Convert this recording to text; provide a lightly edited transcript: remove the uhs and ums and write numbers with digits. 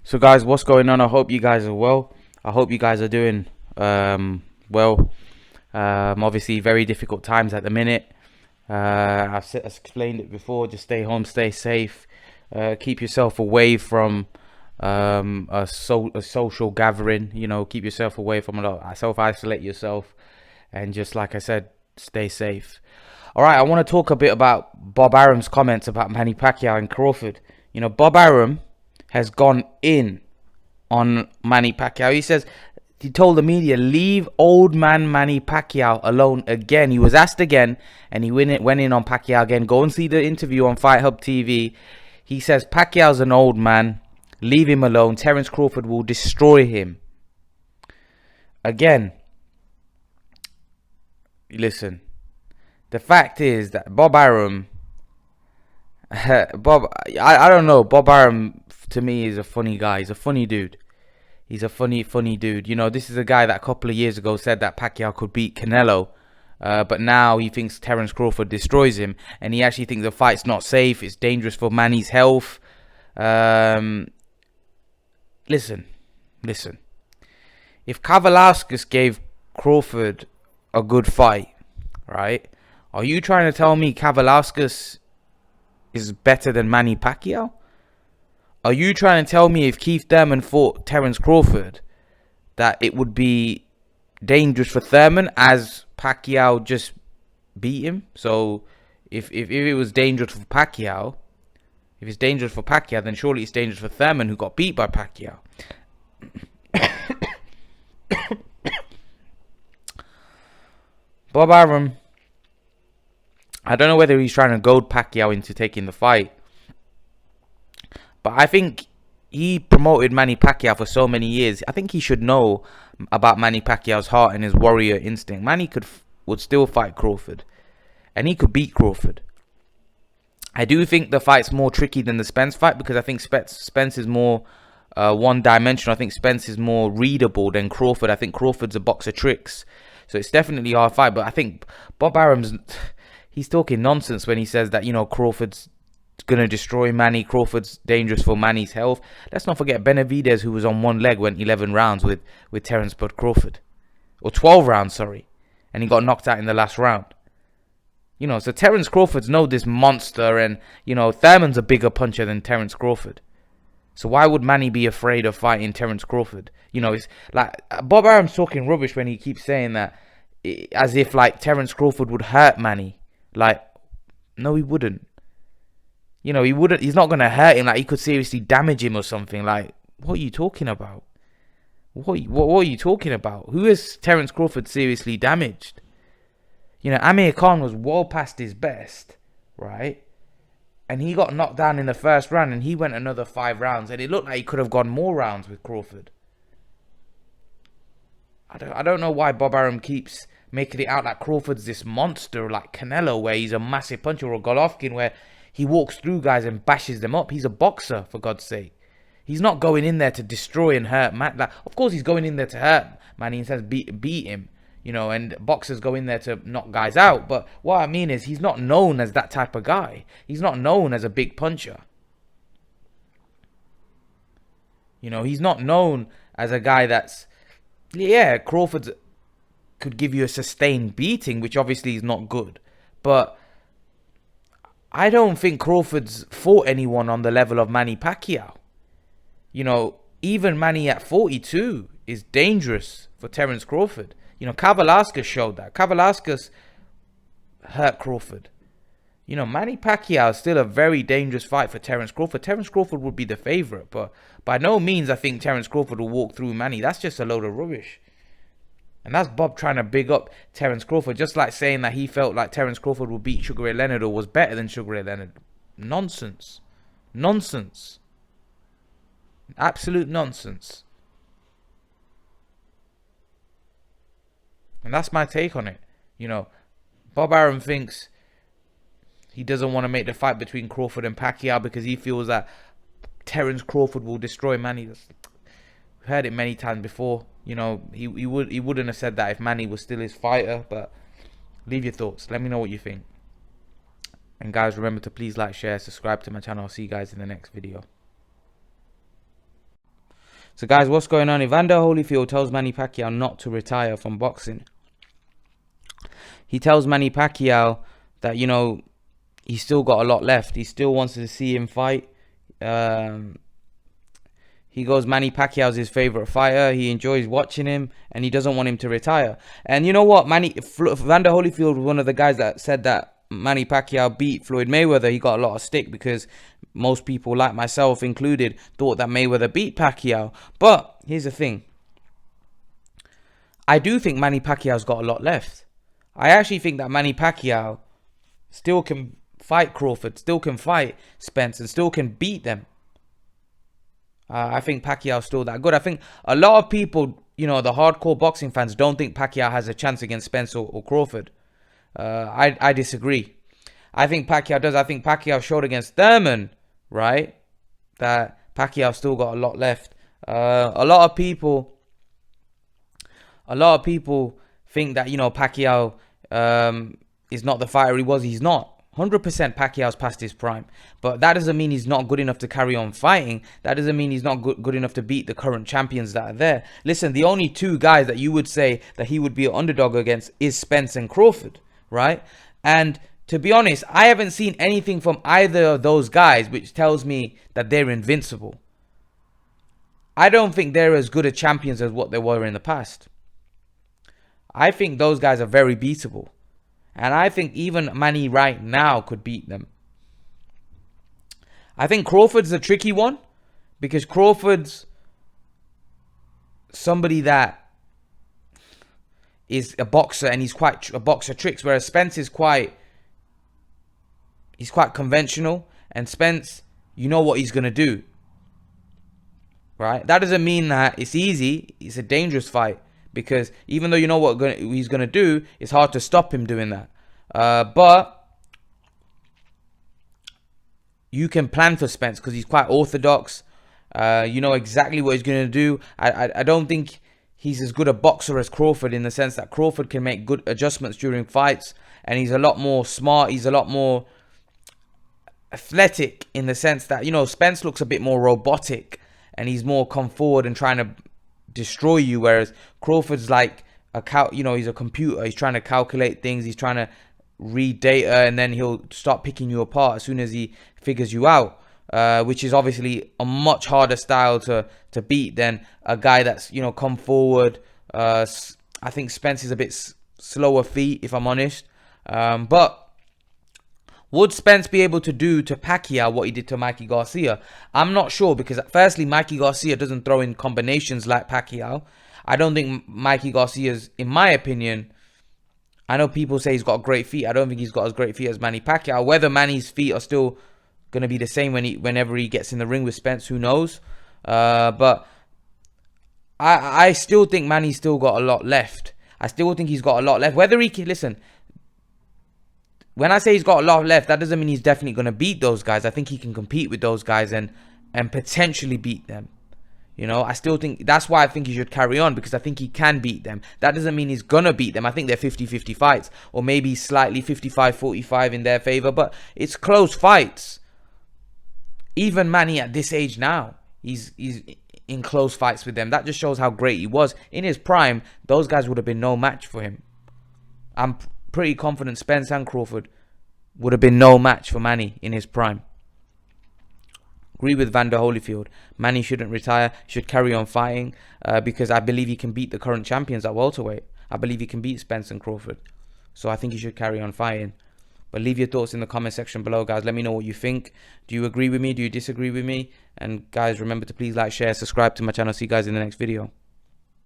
So guys, what's going on? I hope you guys are well. I hope you guys are doing well. Obviously very difficult times at the minute. I've explained it before. Just stay home, stay safe. Keep yourself away from a social gathering. Keep yourself away from a lot. Self-isolate yourself, and just like I said, stay safe. All right, I want to talk a bit about Bob Arum's comments about Manny Pacquiao and Crawford. Bob Arum has gone in on Manny Pacquiao. He told the media, leave old man Manny Pacquiao alone again. He was asked again, and he went in on Pacquiao again. Go and see the interview on Fight Hub TV. He says Pacquiao's an old man. Leave him alone. Terence Crawford will destroy him. Again, listen. The fact is that Bob Arum, I don't know. Bob Arum to me is a funny guy. He's a funny dude. He's a funny dude. This is a guy that a couple of years ago said that Pacquiao could beat Canelo. But now he thinks Terence Crawford destroys him. And he actually thinks the fight's not safe. It's dangerous for Manny's health. Listen. If Kavalauskas gave Crawford a good fight, right? Are you trying to tell me Kavalauskas is better than Manny Pacquiao? Are you trying to tell me if Keith Thurman fought Terence Crawford that it would be dangerous for Thurman as Pacquiao just beat him? So if it was dangerous for Pacquiao, if it's dangerous for Pacquiao, then surely it's dangerous for Thurman, who got beat by Pacquiao. Bob Arum, I don't know whether he's trying to goad Pacquiao into taking the fight, but I think he promoted Manny Pacquiao for so many years. I think he should know about Manny Pacquiao's heart and his warrior instinct. Manny would still fight Crawford, and he could beat Crawford. I do think the fight's more tricky than the Spence fight, because I think Spence is more one-dimensional. I think Spence is more readable than Crawford. I think Crawford's a box of tricks, so it's definitely a hard fight. But I think Bob Arum's, he's talking nonsense when he says that, Crawford's gonna destroy Manny. Crawford's dangerous for Manny's health. Let's not forget Benavidez, who was on one leg, went 11 rounds with Terence Crawford, or 12 rounds, sorry, and he got knocked out in the last round. So Terence Crawford's this monster, and Thurman's a bigger puncher than Terence Crawford. So why would Manny be afraid of fighting Terence Crawford? It's like Bob Arum's talking rubbish when he keeps saying that, as if like Terence Crawford would hurt Manny. Like, no, he wouldn't. He wouldn't. He's not gonna hurt him. Like, he could seriously damage him or something. Like, what are you talking about? What are you talking about? Who has Terence Crawford seriously damaged? Amir Khan was well past his best, right? And he got knocked down in the first round, and he went another 5 rounds, and it looked like he could have gone more rounds with Crawford. I don't know why Bob Arum keeps making it out like Crawford's this monster, like Canelo, where he's a massive puncher, or Golovkin, where he walks through guys and bashes them up. He's a boxer, for God's sake. He's not going in there to destroy and hurt man. Like, of course, he's going in there to hurt Manny and says beat him. And boxers go in there to knock guys out. But what I mean is, he's not known as that type of guy. He's not known as a big puncher. He's not known as a guy that's... Yeah, Crawford could give you a sustained beating, which obviously is not good. But I don't think Crawford's fought anyone on the level of Manny Pacquiao. Even Manny at 42 is dangerous for Terence Crawford. Kavalauskas showed that. Kavalauskas hurt Crawford. Manny Pacquiao is still a very dangerous fight for Terence Crawford. Terence Crawford would be the favorite, but by no means I think Terence Crawford will walk through Manny. That's just a load of rubbish. And that's Bob trying to big up Terence Crawford, just like saying that he felt like Terence Crawford would beat Sugar Ray Leonard or was better than Sugar Ray Leonard. Nonsense. Nonsense. Absolute nonsense. And that's my take on it. Bob Arum thinks he doesn't want to make the fight between Crawford and Pacquiao because he feels that Terence Crawford will destroy Manny. We've heard it many times before. He wouldn't have said that if Manny was still his fighter. But leave your thoughts. Let me know what you think. And guys, remember to please like, share, subscribe to my channel. I'll see you guys in the next video. So guys, what's going on? Evander Holyfield tells Manny Pacquiao not to retire from boxing. He tells Manny Pacquiao that, you know, he's still got a lot left. He still wants to see him fight. He goes, Manny Pacquiao's his favorite fighter. He enjoys watching him, and he doesn't want him to retire. And you know what? Evander Holyfield was one of the guys that said that Manny Pacquiao beat Floyd Mayweather. He got a lot of stick because most people, like myself included, thought that Mayweather beat Pacquiao. But here's the thing. I do think Manny Pacquiao's got a lot left. I actually think that Manny Pacquiao still can fight Crawford, still can fight Spence, and still can beat them. I think Pacquiao's still that good. I think a lot of people, you know, the hardcore boxing fans, don't think Pacquiao has a chance against Spence or Crawford. I disagree. I think Pacquiao does. I think Pacquiao showed against Thurman, right, that Pacquiao still got a lot left. A lot of people think that, you know, Pacquiao is not the fighter he was. He's not. 100% Pacquiao's past his prime. But that doesn't mean he's not good enough to carry on fighting. That doesn't mean he's not good enough to beat the current champions that are there. Listen, the only two guys that you would say that he would be an underdog against is Spence and Crawford, right? And to be honest, I haven't seen anything from either of those guys which tells me that they're invincible. I don't think they're as good a champions as what they were in the past. I think those guys are very beatable. And I think even Manny right now could beat them. I think Crawford's a tricky one, because Crawford's somebody that is a boxer, and he's quite a boxer tricks, whereas Spence is he's quite conventional, and Spence, you know what he's going to do, right? That doesn't mean that it's easy. It's a dangerous fight, because even though you know what he's going to do, it's hard to stop him doing that. But you can plan for Spence because he's quite orthodox. You know exactly what he's going to do. I don't think he's as good a boxer as Crawford, in the sense that Crawford can make good adjustments during fights, and he's a lot more smart. He's a lot more athletic, in the sense that, you know, Spence looks a bit more robotic, and he's more come forward and trying to destroy you, whereas Crawford's like he's a computer. He's trying to calculate things. He's trying to read data, and then he'll start picking you apart as soon as he figures you out, which is obviously a much harder style to beat than a guy that's, you know, come forward. I think Spence is a bit slower feet, if I'm honest. But would Spence be able to do to Pacquiao what he did to Mikey Garcia? I'm not sure, because firstly, Mikey Garcia doesn't throw in combinations like Pacquiao. I don't think Mikey Garcia's, in my opinion, I know people say he's got great feet. I don't think he's got as great feet as Manny Pacquiao. Whether Manny's feet are still going to be the same whenever he gets in the ring with Spence, who knows? But I still think Manny's still got a lot left. I still think he's got a lot left. Whether he can, listen, when I say he's got a lot left, that doesn't mean he's definitely going to beat those guys. I think he can compete with those guys and potentially beat them. You know, I still think that's why I think he should carry on, because I think he can beat them. That doesn't mean he's going to beat them. I think they're 50-50 fights, or maybe slightly 55-45 in their favor, but it's close fights. Even Manny at this age now, he's in close fights with them. That just shows how great he was. In his prime, those guys would have been no match for him. I'm pretty confident Spence and Crawford would have been no match for Manny in his prime. Agree with Evander Holyfield. Manny shouldn't retire, should carry on fighting, because I believe he can beat the current champions at welterweight. I believe he can beat Spence and Crawford. So I think he should carry on fighting. But leave your thoughts in the comment section below, guys. Let me know what you think. Do you agree with me? Do you disagree with me? And guys, remember to please like, share, subscribe to my channel. See you guys in the next video.